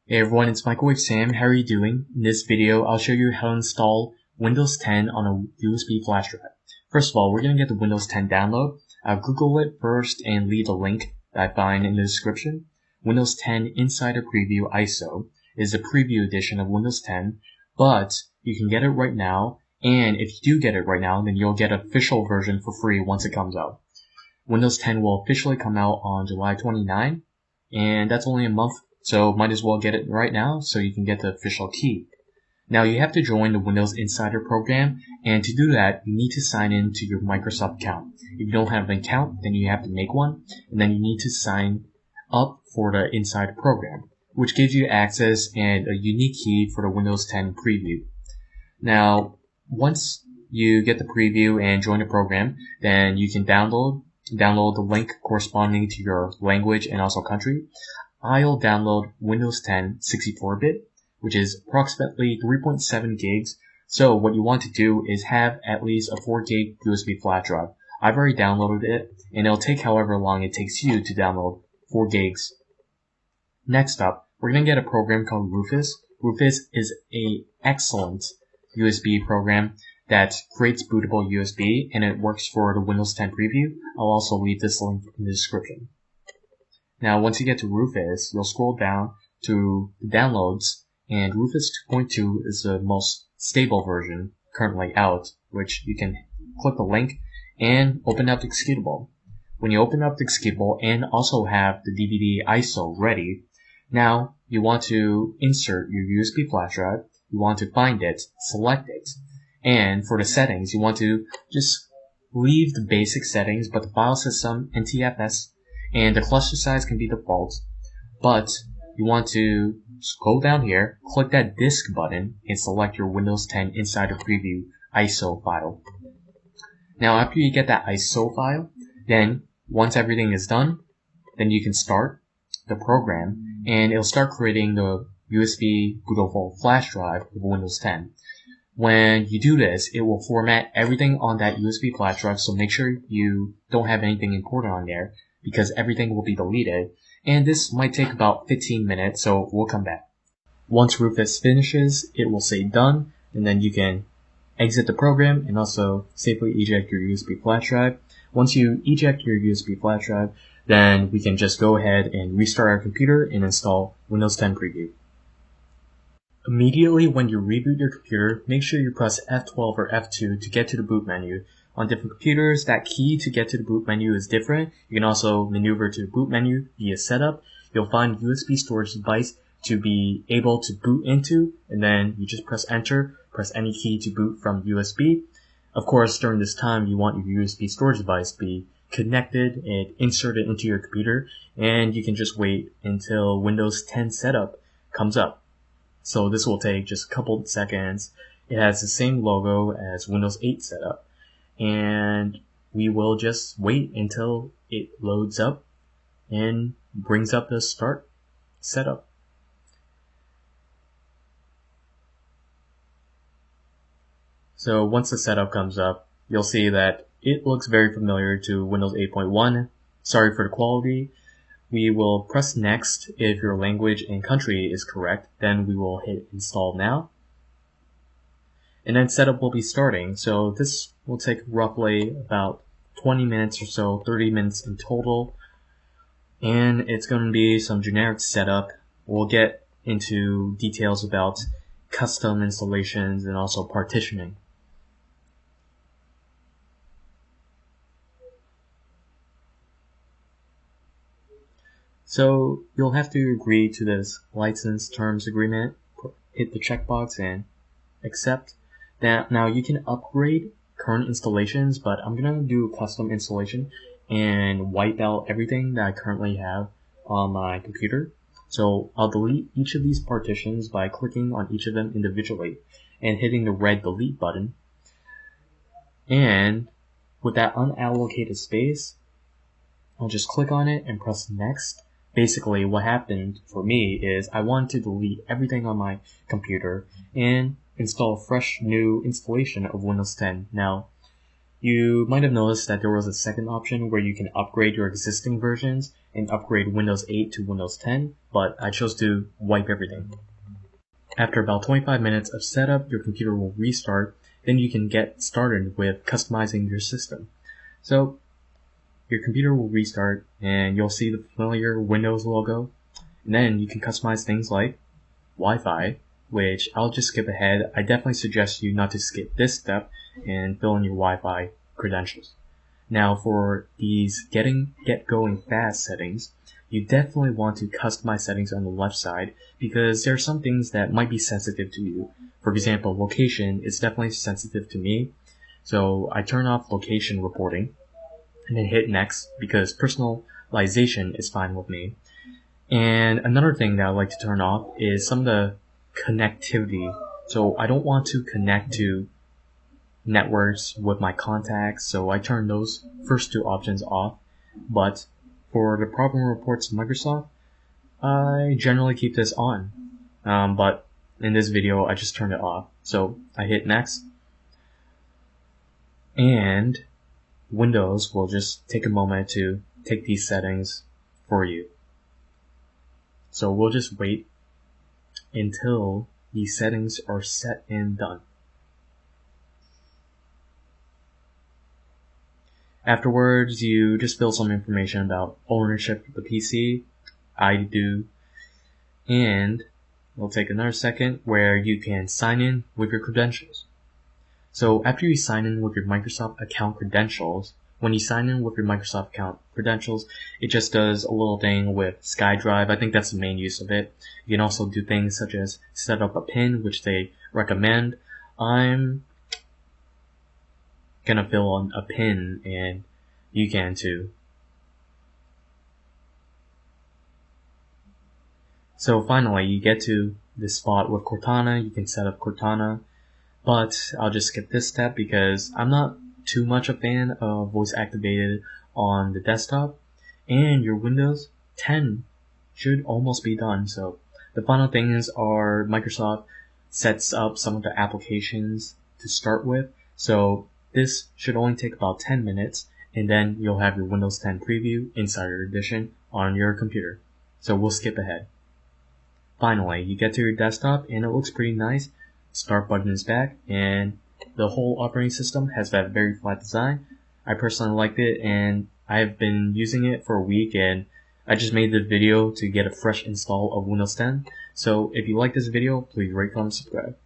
Hey everyone, it's Microwave Sam. How are you doing? In this video, I'll show you how to install Windows 10 on a USB flash drive. First of all, we're going to get the Windows 10 download. I'll Google it first and leave a link that I find in the description. Windows 10 Insider Preview ISO is a preview edition of Windows 10, but you can get it right now, and if you do get it right now, then you'll get an official version for free once it comes out. Windows 10 will officially come out on July 29, and that's only a month. So might as well get it right now so you can get the official key. Now you have to join the Windows Insider program, and to do that you need to sign in to your Microsoft account. If you don't have an account, then you have to make one, and then you need to sign up for the Insider program, which gives you access and a unique key for the Windows 10 preview. Now once you get the preview and join the program, then you can download the link corresponding to your language and also country. I'll download Windows 10 64-bit, which is approximately 3.7 gigs. So what you want to do is have at least a 4 gig USB flash drive. I've already downloaded it, and it'll take however long it takes you to download 4 gigs. Next up, we're going to get a program called Rufus. Rufus is an excellent USB program that creates bootable USB, and it works for the Windows 10 preview. I'll also leave this link in the description. Now, once you get to Rufus, you'll scroll down to the downloads, and Rufus 2.2 is the most stable version currently out, which you can click the link and open up the executable. When you open up the executable and also have the DVD ISO ready, now you want to insert your USB flash drive, you want to find it, select it, and for the settings, you want to just leave the basic settings, but the file system, NTFS, and the cluster size can be default, but you want to scroll down here, click that disk button, and select your Windows 10 Insider Preview ISO file. Now after you get that ISO file, then once everything is done, then you can start the program, and it'll start creating the USB bootable flash drive of Windows 10. When you do this, it will format everything on that USB flash drive, so make sure you don't have anything important on there, because everything will be deleted, and this might take about 15 minutes, so we'll come back. Once Rufus finishes, it will say done, and then you can exit the program and also safely eject your USB flash drive. Once you eject your USB flash drive, then we can just go ahead and restart our computer and install Windows 10 Preview. Immediately when you reboot your computer, make sure you press F12 or F2 to get to the boot menu. On different computers, that key to get to the boot menu is different. You can also maneuver to the boot menu via setup. You'll find USB storage device to be able to boot into, and then you just press enter, press any key to boot from USB. Of course, during this time, you want your USB storage device to be connected and inserted into your computer, and you can just wait until Windows 10 setup comes up. So this will take just a couple seconds. It has the same logo as Windows 8 setup. And we will just wait until it loads up and brings up the start setup. So once the setup comes up, you'll see that it looks very familiar to Windows 8.1. Sorry for the quality. We will press next if your language and country is correct. Then we will hit install now. And then setup will be starting. So this will take roughly about 20 minutes or so, 30 minutes in total. And it's going to be some generic setup. We'll get into details about custom installations and also partitioning. So you'll have to agree to this license terms agreement, hit the checkbox and accept. Now you can upgrade current installations, but I'm gonna do a custom installation and wipe out everything that I currently have on my computer. So I'll delete each of these partitions by clicking on each of them individually and hitting the red delete button. And with that unallocated space, I'll just click on it and press next. Basically what happened for me is I wanted to delete everything on my computer and install a fresh new installation of Windows 10. Now, You might have noticed that there was a second option where you can upgrade your existing versions and upgrade Windows 8 to Windows 10, but I chose to wipe everything. After about 25 minutes of setup, your computer will restart, then you can get started with customizing your system. So, your computer will restart and you'll see the familiar Windows logo, and then you can customize things like Wi-Fi, which I'll just skip ahead. I definitely suggest you not to skip this step and fill in your Wi-Fi credentials. Now for these get going fast settings, you definitely want to customize settings on the left side because there are some things that might be sensitive to you. For example, location is definitely sensitive to me, so I turn off location reporting and then hit next because personalization is fine with me. And another thing that I like to turn off is some of the connectivity. So I don't want to connect to networks with my contacts, so I turn those first two options off. But for the problem reports of Microsoft, I generally keep this on. But in this video, I just turned it off. So I hit next. And Windows will just take a moment to take these settings for you. So we'll just wait until these settings are set and done. Afterwards, you just fill some information about ownership of the PC, I do, and we'll take another second where you can sign in with your credentials. So after you sign in with your Microsoft account credentials, when you sign in with your Microsoft account credentials, it just does a little thing with SkyDrive. I think that's the main use of it. You can also do things such as set up a PIN, which they recommend. I'm gonna fill in a PIN, and you can too. So finally, you get to this spot with Cortana. You can set up Cortana, but I'll just skip this step because I'm not too much a fan of voice activated on the desktop, and your Windows 10 should almost be done. So the final things are Microsoft sets up some of the applications to start with. So this should only take about 10 minutes, and then you'll have your Windows 10 Preview Insider Edition on your computer. So we'll skip ahead. Finally, you get to your desktop and it looks pretty nice. Start button is back, and the whole operating system has that very flat design. I personally liked it, and I've been using it for a week, and I just made the video to get a fresh install of Windows 10. So if you like this video, please rate, comment, subscribe.